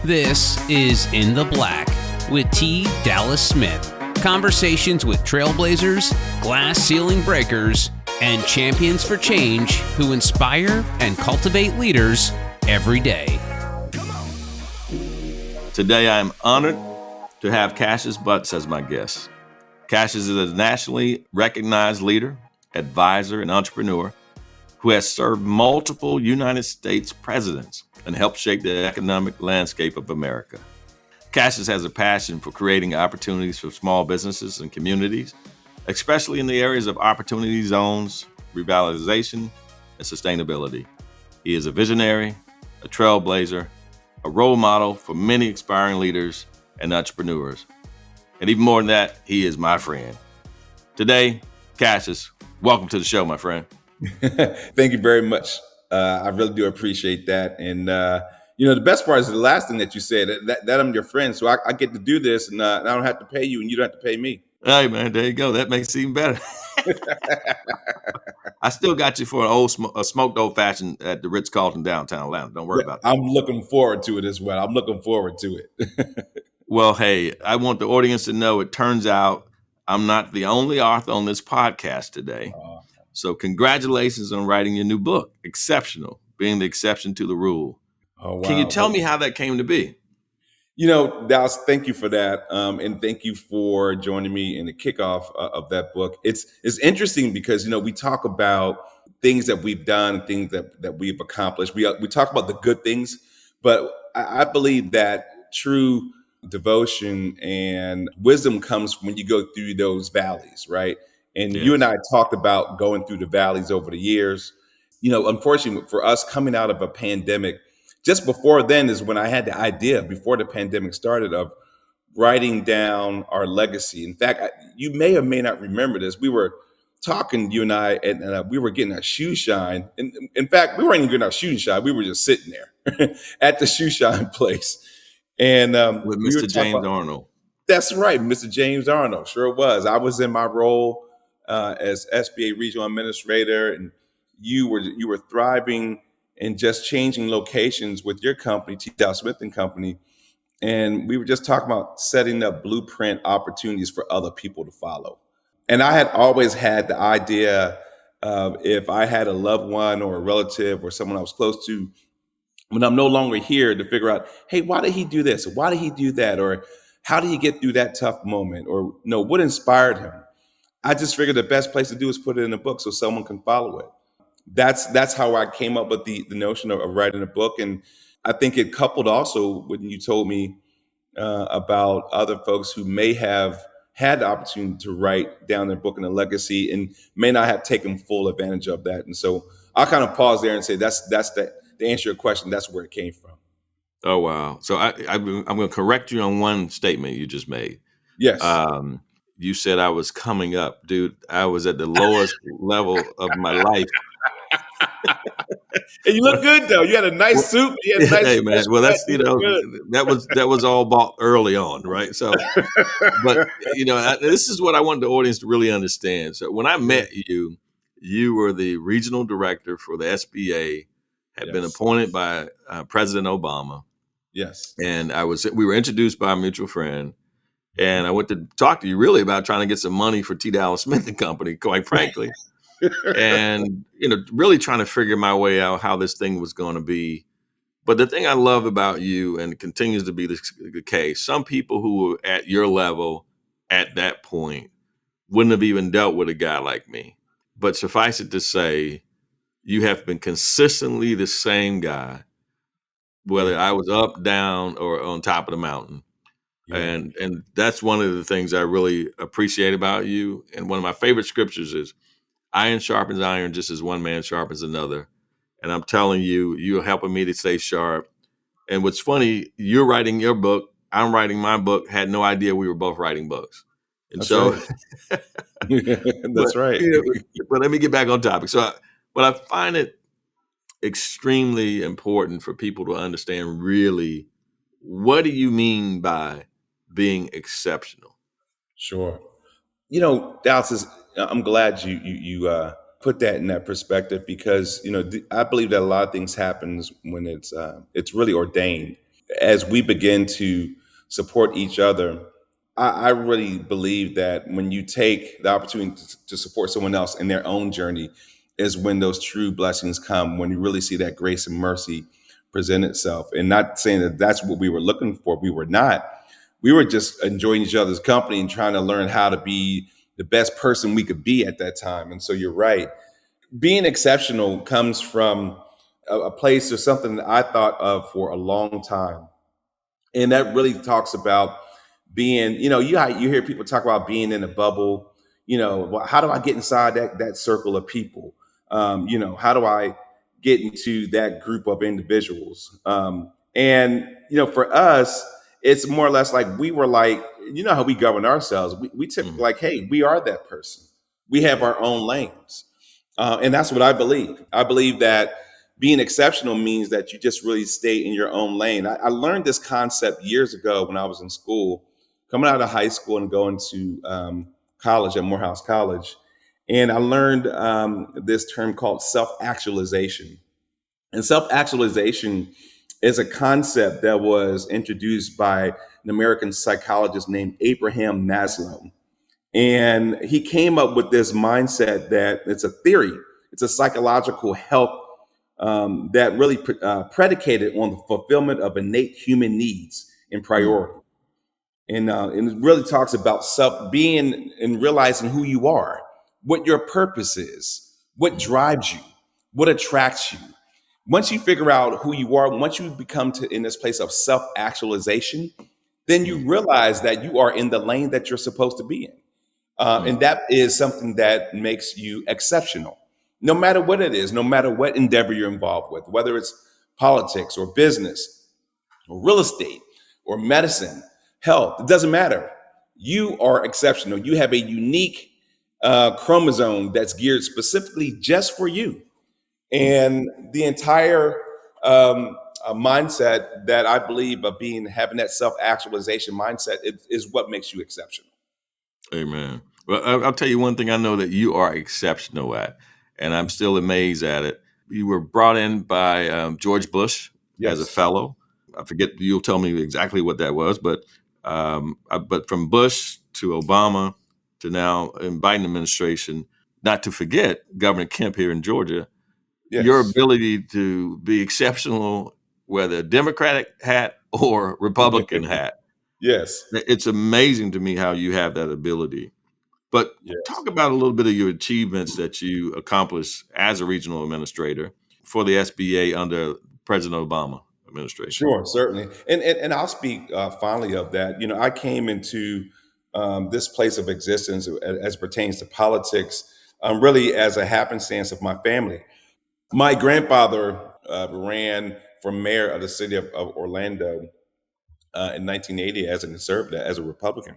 This is In the Black with T. Dallas Smith. Conversations with trailblazers, glass ceiling breakers, and champions for change who inspire and cultivate leaders every day. Today, I am honored to have Cassius Butts as my guest. Cassius is a nationally recognized leader, advisor, and entrepreneur who has served multiple United States presidents and helped shape the economic landscape of America. Cassius has a passion for creating opportunities for small businesses and communities, especially in the areas of opportunity zones, revitalization, and sustainability. He is a visionary, a trailblazer, a role model for many aspiring leaders and entrepreneurs. And even more than that, he is my friend. Today, Cassius, welcome to the show, my friend. Thank you very much. I really do appreciate that. And, the best part is the last thing that you said, that I'm your friend. So I get to do this and I don't have to pay you and you don't have to pay me. Hey, man, there you go. That makes it even better. I still got you for a smoked old fashioned at the Ritz-Carlton downtown Atlanta. Don't worry about that. I'm looking forward to it as well. I'm looking forward to it. Well, hey, I want the audience to know it turns out I'm not the only author on this podcast today. So congratulations on writing your new book, Exceptional, being the exception to the rule. Oh, wow. Can you tell me how that came to be? Dallas, thank you for that. And thank you for joining me in the kickoff of that book. It's interesting because, we talk about things that we've done, things that we've accomplished. We talk about the good things, but I believe that true devotion and wisdom comes when you go through those valleys, right? And You and I talked about going through the valleys over the years. Unfortunately for us coming out of a pandemic, just before then is when I had the idea, before the pandemic started, of writing down our legacy. In fact, you may or may not remember this. We were talking, you and I, and we were getting our shoe shine. And in fact, we weren't even getting our shoe shine. We were just sitting there at the shoe shine place. And with Mr. James Arnold. That's right, Mr. James Arnold. Sure was. I was in my role as SBA regional administrator, and you were thriving and just changing locations with your company, T. Dallas Smith and Company. And we were just talking about setting up blueprint opportunities for other people to follow. And I had always had the idea of, if I had a loved one or a relative or someone I was close to, when I'm no longer here, to figure out, hey, why did he do this? Why did he do that? Or how did he get through that tough moment? Or what inspired him? I just figured the best place to do is put it in a book so someone can follow it. That's how I came up with the notion of writing a book. And I think it coupled also when you told me about other folks who may have had the opportunity to write down their book and a legacy and may not have taken full advantage of that. And so I'll kind of pause there and say that's to answer your question, that's where it came from. Oh, wow. So I'm going to correct you on one statement you just made. Yes. You said I was coming up. Dude, I was at the lowest level of my life. And you look good though. You had a nice suit. You had a nice hey man, well that's that was all bought early on, right? So, but this is what I want the audience to really understand. So when I met you, you were the regional director for the SBA, had been appointed by President Obama. Yes, and we were introduced by a mutual friend, and I went to talk to you really about trying to get some money for T. Dallas Smith and Company, quite frankly. And, really trying to figure my way out how this thing was going to be. But the thing I love about you, and it continues to be the case, some people who were at your level at that point wouldn't have even dealt with a guy like me. But suffice it to say, you have been consistently the same guy, whether I was up, down, or on top of the mountain. Yeah. And that's one of the things I really appreciate about you. And one of my favorite scriptures is, iron sharpens iron just as one man sharpens another. And I'm telling you, you're helping me to stay sharp. And what's funny, you're writing your book, I'm writing my book, had no idea we were both writing books. And that's so right. That's right. But let me get back on topic. But I find it extremely important for people to understand really, what do you mean by being exceptional? Sure. Dallas, I'm glad you put that in that perspective because, I believe that a lot of things happens when it's really ordained. as we begin to support each other, I really believe that when you take the opportunity to support someone else in their own journey, is when those true blessings come. When you really see that grace and mercy present itself, and not saying that that's what we were looking for. We were not. We were just enjoying each other's company and trying to learn how to be the best person we could be at that time. And so you're right. Being exceptional comes from a place or something that I thought of for a long time, and that really talks about being, you hear people talk about being in a bubble. How do I get inside that circle of people? How do I get into that group of individuals? And for us, it's more or less like we were like, how we govern ourselves. We took Mm. like, hey, we are that person. We have our own lanes. And that's what I believe. I believe that being exceptional means that you just really stay in your own lane. I learned this concept years ago when I was in school, coming out of high school and going to college at Morehouse College. And I learned this term called self actualization. And self actualization is a concept that was introduced by an American psychologist named Abraham Maslow. And he came up with this mindset that it's a theory, it's a psychological health that really predicated on the fulfillment of innate human needs and Mm. priority. And it really talks about self being and realizing who you are, what your purpose is, what Mm. drives you, what attracts you. Once you figure out who you are, once you become in this place of self actualization, then you Mm. realize that you are in the lane that you're supposed to be in. Mm. And that is something that makes you exceptional, no matter what it is, no matter what endeavor you're involved with, whether it's politics or business or real estate or medicine, health, it doesn't matter. You are exceptional. You have a unique chromosome that's geared specifically just for you. Mm. And the entire mindset that I believe of having that self actualization mindset is what makes you exceptional. Amen. Well, I'll tell you one thing I know that you are exceptional at, and I'm still amazed at it. You were brought in by George Bush as a Yes. fellow. I forget, you'll tell me exactly what that was, but from Bush to Obama to now in Biden administration, not to forget Governor Kemp here in Georgia, your Yes. ability to be exceptional, whether Democratic hat or Republican hat, Yes. it's amazing to me how you have that ability. But Yes. talk about a little bit of your achievements that you accomplished as a regional administrator for the SBA under President Obama administration. Sure, certainly. And I'll speak fondly of that. I came into this place of existence as pertains to politics, really as a happenstance of my family. My grandfather ran for mayor of the city of Orlando in 1980 as a conservative, as a Republican.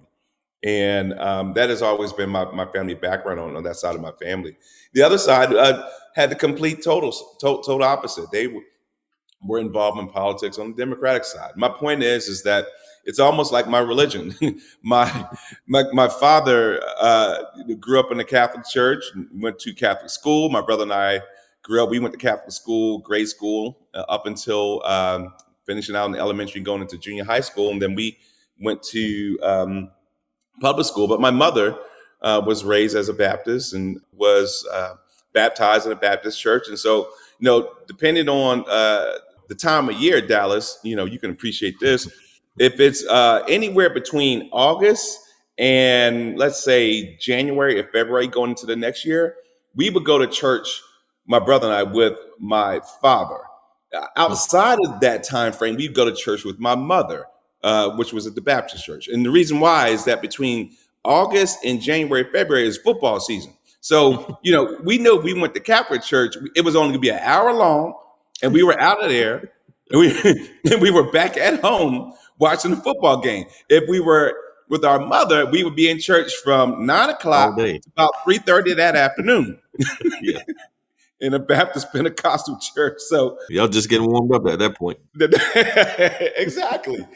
And that has always been my family background on that side of my family. The other side had the complete total opposite. They were involved in politics on the Democratic side. My point is that it's almost like my religion. my, my father grew up in the Catholic Church, went to Catholic school. My brother and I grew up. We went to Catholic school, grade school, up until finishing out in elementary and going into junior high school, and then we went to public school. But my mother was raised as a Baptist and was baptized in a Baptist church, and so depending on the time of year, Dallas, you can appreciate this. If it's anywhere between August and let's say January or February going into the next year, we would go to church, my brother and I, with my father. Outside of that time frame, we'd go to church with my mother, which was at the Baptist church. And the reason why is that between August and January, February is football season. So, we know if we went to Catholic church, it was only going to be an hour long, and we were out of there, and and we were back at home watching the football game. If we were with our mother, we would be in church from 9 o'clock All day. to about 3:30 that afternoon Yeah. in a Baptist Pentecostal church. So Y'all just getting warmed up at that point. exactly.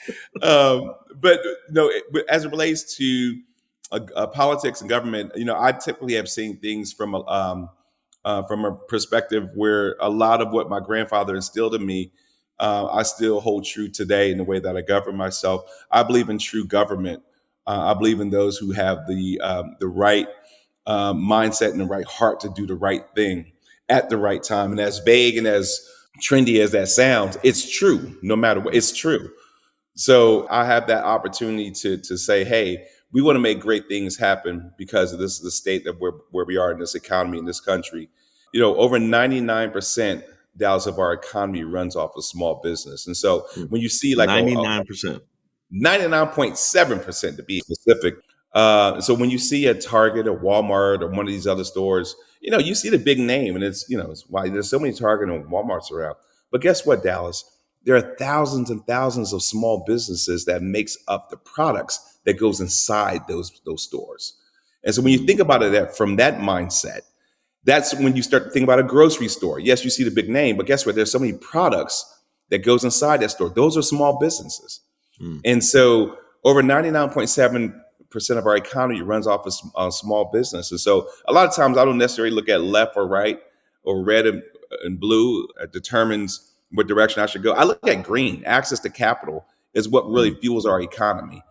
But as it relates to politics and government, I typically have seen things from a perspective where a lot of what my grandfather instilled in me I still hold true today in the way that I govern myself. I believe in true government. I believe in those who have the right mindset and the right heart to do the right thing at the right time. And as vague and as trendy as that sounds, it's true. No matter what, it's true. So I have that opportunity to say, hey, we want to make great things happen because this is the state that where we are in this economy in this country. Over 99% Dallas of our economy runs off of small business. And so when you see like a 99%. 99.7% to be specific. So when you see a Target or Walmart or one of these other stores, you see the big name, and it's why there's so many Target and Walmarts around. But guess what, Dallas? There are thousands and thousands of small businesses that makes up the products that goes inside those stores. And so when you think about it from that mindset, that's when you start to think about a grocery store. Yes, you see the big name, but guess what? There's so many products that goes inside that store. Those are small businesses. Mm. And so over 99.7% of our economy runs off of small business. And so a lot of times I don't necessarily look at left or right or red and blue determines what direction I should go. I look at green. Access to capital is what really fuels our economy.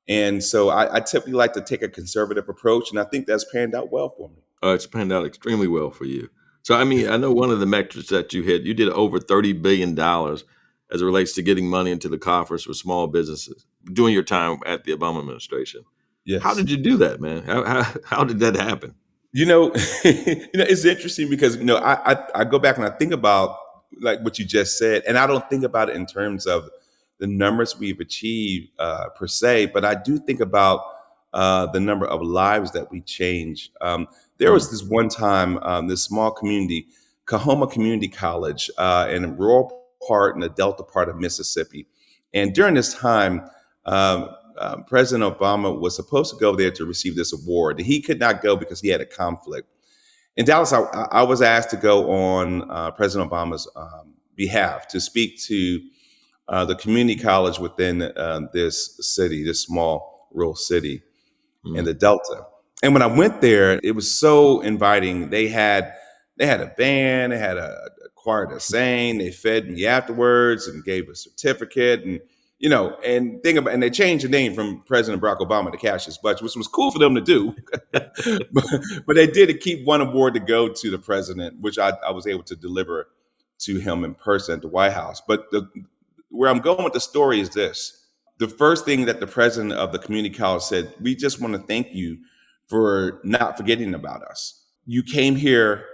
And so I typically like to take a conservative approach, and I think that's panned out well for me. It's panned out extremely well for you. So, I mean, I know one of the metrics that you hit, you did over $30 billion as it relates to getting money into the coffers for small businesses during your time at the Obama administration. Yes. How did you do that, man? How did that happen? It's interesting because, I go back and I think about like what you just said, and I don't think about it in terms of the numbers we've achieved per se, but I do think about the number of lives that we change. There was this one time, this small community, Kahoma Community College, in a rural part in the Delta part of Mississippi. And during this time, President Obama was supposed to go there to receive this award. He could not go because he had a conflict. In Dallas, I was asked to go on President Obama's behalf to speak to the community college within this city, this small rural city in the Delta. And when I went there, it was so inviting. They had a band, they had a choir to sing, they fed me afterwards and gave a certificate, and and they changed the name from President Barack Obama to Cassius Butts, which was cool for them to do. but they did keep one award to go to the president, which I was able to deliver to him in person at the White House. But where I'm going with the story is this. The first thing that the president of the community college said, we just want to thank you for not forgetting about us. You came here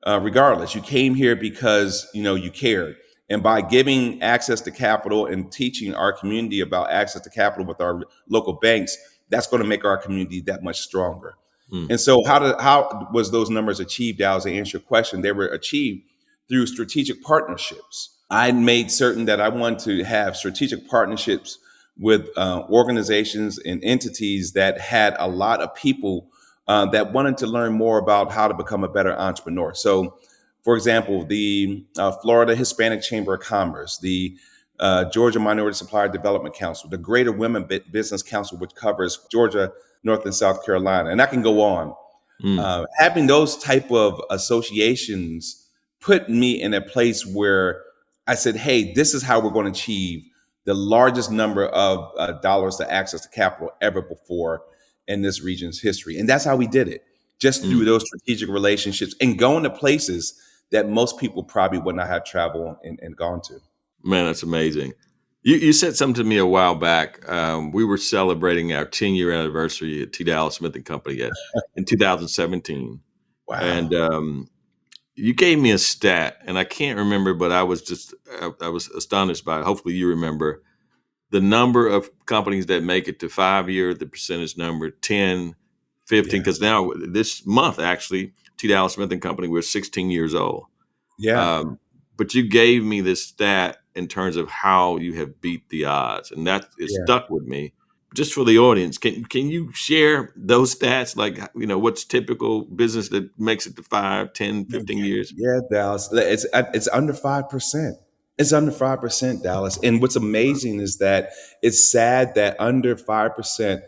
regardless. You came here because, you cared. And by giving access to capital and teaching our community about access to capital with our local banks, that's going to make our community that much stronger. And so how was those numbers achieved, Al, to answer your question? They were achieved through strategic partnerships. I made certain that I wanted to have strategic partnerships with organizations and entities that had a lot of people that wanted to learn more about how to become a better entrepreneur. So, for example, the Florida Hispanic Chamber of Commerce, the Georgia Minority Supplier Development Council, the Greater Women Business Council, which covers Georgia, North and South Carolina, and I can go on. Having those type of associations put me in a place where I said, hey, this is how we're going to achieve the largest number of dollars to access to capital ever before in this region's history. And that's how we did it, just through those strategic relationships and going to places that most people probably would not have traveled and gone to. Man, that's amazing. You said something to me a while back. We were celebrating our 10-year anniversary at T. Dallas Smith and Company in 2017. Wow. And you gave me a stat, and I can't remember, but I was astonished by it. Hopefully you remember the number of companies that make it to 5-year, the percentage number, 10, 15, because now this month, actually, T. Dallas Smith and Company, we're 16 years old. Yeah. But you gave me this stat in terms of how you have beat the odds, and that is stuck with me. Just for the audience, can you share those stats? Like, what's typical business that makes it to 5, 10, 15 years? Yeah, Dallas. It's under 5%. It's under 5%, Dallas. And what's amazing is that it's sad that under 5%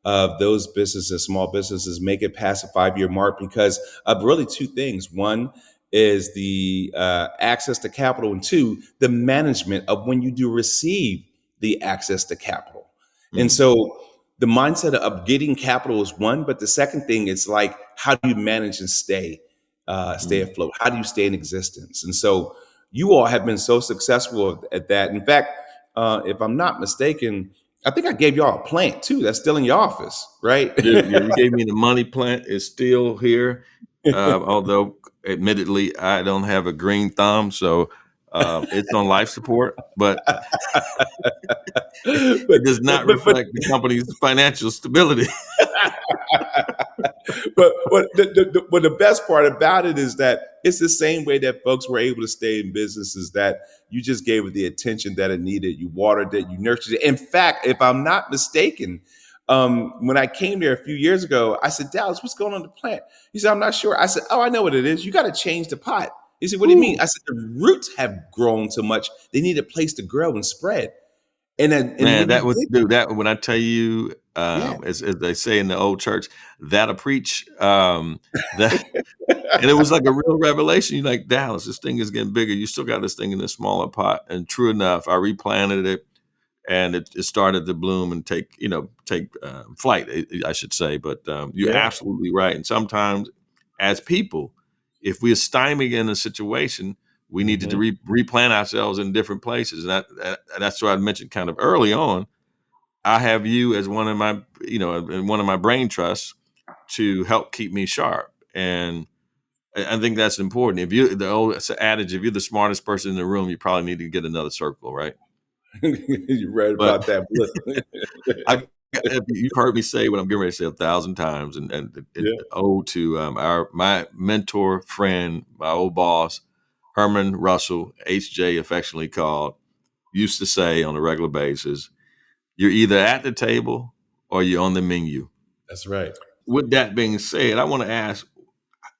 of those businesses, small businesses, make it past a 5-year mark because of really two things. One, is the access to capital, and two, the management of when you do receive the access to capital. And Mm, so the mindset of getting capital is one, but the second thing is like, how do you manage and stay mm. afloat? How do you stay in existence? And so you all have been so successful at that. In fact, if I'm not mistaken, I think I gave y'all a plant too. That's still in your office, right? You gave me the money plant. It's still here, although admittedly I don't have a green thumb, so it's on life support. But but it does but not but but reflect the company's financial stability. but the best part about it is that it's the same way that folks were able to stay in businesses, that you just gave it the attention that it needed. You watered it, you nurtured it. In fact, if I'm not mistaken, when I came there a few years ago, I said, Dallas, what's going on in the plant? He said, I'm not sure. I said, oh, I know what it is. You got to change the pot. He said, what do you mean? Whew. I said, the roots have grown so much, they need a place to grow and spread. And Man, when you that was did, dude. That when I tell you, yeah. as they say in the old church, that'll preach. That and it was like a real revelation. You're like, Dallas, this thing is getting bigger. You still got this thing in a smaller pot. And true enough, I replanted it, and it started to bloom and take flight, I should say. But you're Yeah. absolutely right. And sometimes, as people, if we're stymied in a situation, we need to Hmm. replant ourselves in different places. And that's what I mentioned kind of early on. I have you as one of my, in one of my brain trusts to help keep me sharp. And I think that's important. If you the old adage, if you're the smartest person in the room, you probably need to get another circle, right? You're right But about that. I, you've heard me say what I'm getting ready to say 1,000 times, and Yeah, ode to my mentor, friend, my old boss, Herman Russell, HJ, affectionately called, used to say on a regular basis, "You're either at the table or you're on the menu." that's right. With that being said, I want to ask,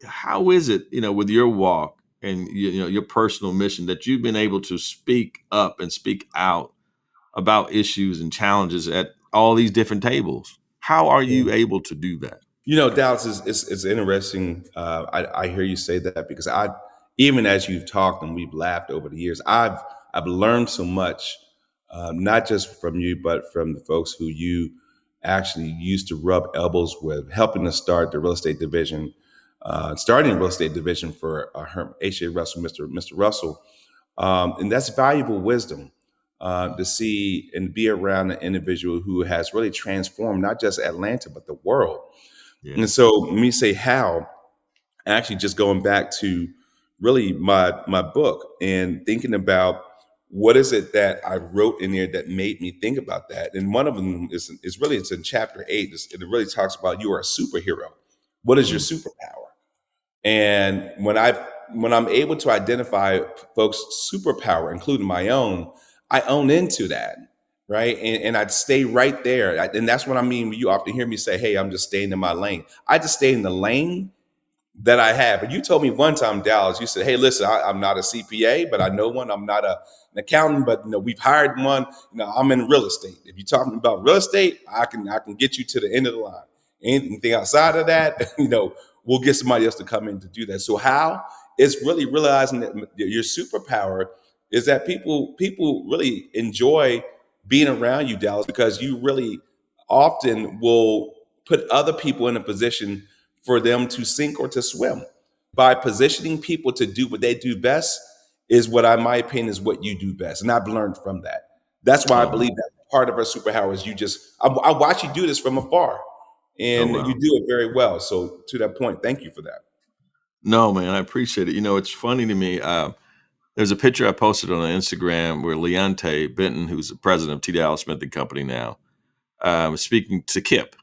how is it, with your walk and your personal mission, that you've been able to speak up and speak out about issues and challenges at all these different tables? How are Yeah. you able to do that? Dallas is interesting. I hear you say that because I, even as you've talked and we've laughed over the years, I've learned so much, not just from you, but from the folks who you actually used to rub elbows with, helping to start the real estate division, starting the real estate division for H.A. Russell, Mr. Russell. And that's valuable wisdom, to see and be around an individual who has really transformed not just Atlanta, but the world. Yeah. And so, when me say how, actually just going back to really my book and thinking about what is it that I wrote in there that made me think about that. And one of them is really, it's in chapter 8. It really talks about, you are a superhero. What is your Mm, superpower? And when I'm able to identify folks' superpower, including my own, I own into that, right? And I'd stay right there. And that's what I mean when you often hear me say, "Hey, I'm just staying in my lane." I just stay in the lane that I have. And you told me one time, Dallas, you said, "Hey, listen, I'm not a CPA, but I know one. I'm not an accountant, but we've hired one. I'm in real estate. If you're talking about real estate, I can get you to the end of the line. Anything outside of that, we'll get somebody else to come in to do that." So how? It's really realizing that your superpower is that people really enjoy being around you, Dallas, because you really often will put other people in a position for them to sink or to swim. By positioning people to do what they do best is what my opinion is what you do best. And I've learned from that. That's why I oh, believe that part of our superpower is I watch you do this from afar, oh and you wow. do it very well. So to that point, thank you for that. No, man, I appreciate it. It's funny to me. There's a picture I posted on Instagram where Leonte Benton, who's the president of T. Dallas Smith and Company now, was speaking to Kip,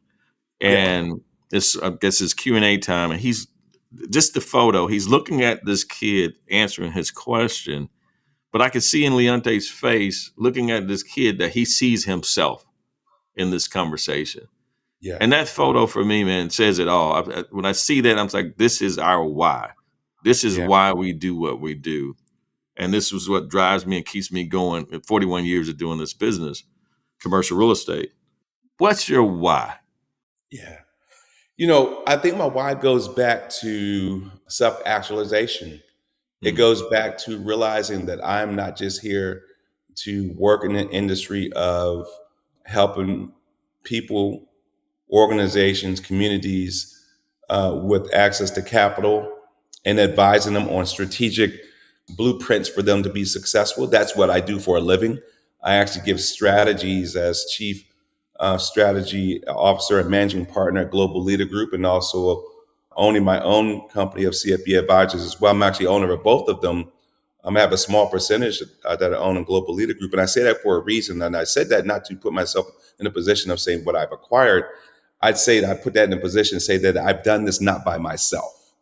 Yeah. and it's, I guess, it's Q&A time, and he's just the photo. He's looking at this kid answering his question, but I could see in Leonte's face, looking at this kid, that he sees himself in this conversation. Yeah. And that photo for me, man, says it all. When I see that, I'm like, this is our why. This is Yeah. why we do what we do. And this is what drives me and keeps me going in 41 years of doing this business, commercial real estate. What's your why? Yeah. I think my why goes back to self actualization. It goes back to realizing that I'm not just here to work in the industry of helping people, organizations, communities with access to capital and advising them on strategic blueprints for them to be successful. That's what I do for a living. I actually give strategies as chief strategy officer and managing partner at Global Leader Group, and also owning my own company of CFP Advisors as well. I'm actually owner of both of them. I have a small percentage that I own in Global Leader Group, and I say that for a reason. And I said that not to put myself in a position of saying what I've acquired. I'd say that I put that in a position to say that I've done this not by myself,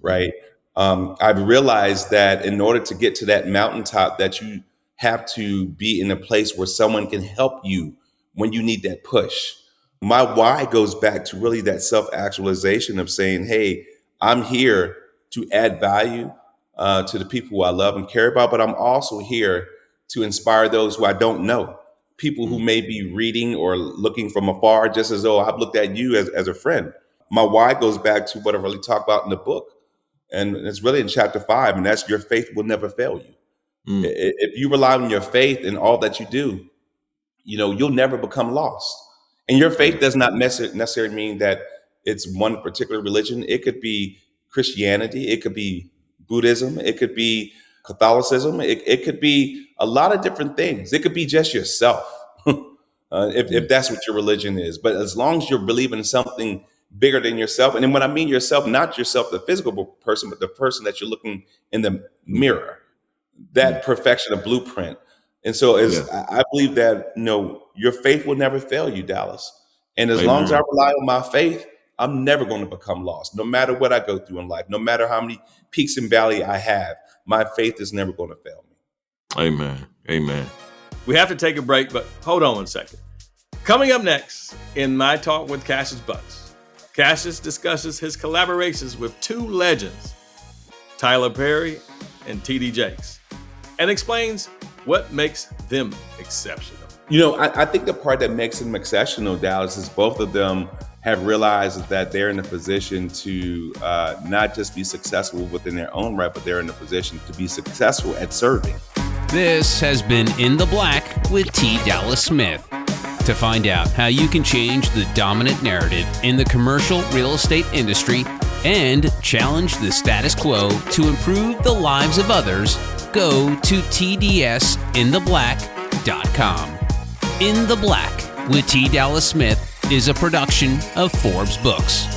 right? I've realized that in order to get to that mountaintop, that you have to be in a place where someone can help you when you need that push. My why goes back to really that self-actualization of saying, hey, I'm here to add value to the people who I love and care about, but I'm also here to inspire those who I don't know, people who may be reading or looking from afar, just as though I've looked at you as a friend. My why goes back to what I really talk about in the book. And it's really in chapter 5, and that's your faith will never fail you. If you rely on your faith in all that you do, you'll never become lost. And your faith does not necessarily mean that it's one particular religion. It could be Christianity. It could be Buddhism. It could be Catholicism. It could be a lot of different things. It could be just yourself, if that's what your religion is. But as long as you're believing in something bigger than yourself, and then when I mean yourself, not yourself, the physical person, but the person that you're looking in the mirror, that perfection of blueprint. And so I believe that, your faith will never fail you, Dallas. And as long as I rely on my faith, I'm never going to become lost. No matter what I go through in life, no matter how many peaks and valleys I have, my faith is never going to fail me. Amen. We have to take a break, but hold on 1 second. Coming up next in my talk with Cassius Butts, Cassius discusses his collaborations with two legends, Tyler Perry and T.D. Jakes, and explains what makes them exceptional. I think the part that makes them exceptional, Dallas, is both of them have realized that they're in a position to not just be successful within their own right, but they're in a position to be successful at serving. This has been In the Black with T. Dallas Smith. To find out how you can change the dominant narrative in the commercial real estate industry and challenge the status quo to improve the lives of others, go to tdsintheblack.com. In the Black with T. Dallas Smith is a production of Forbes Books.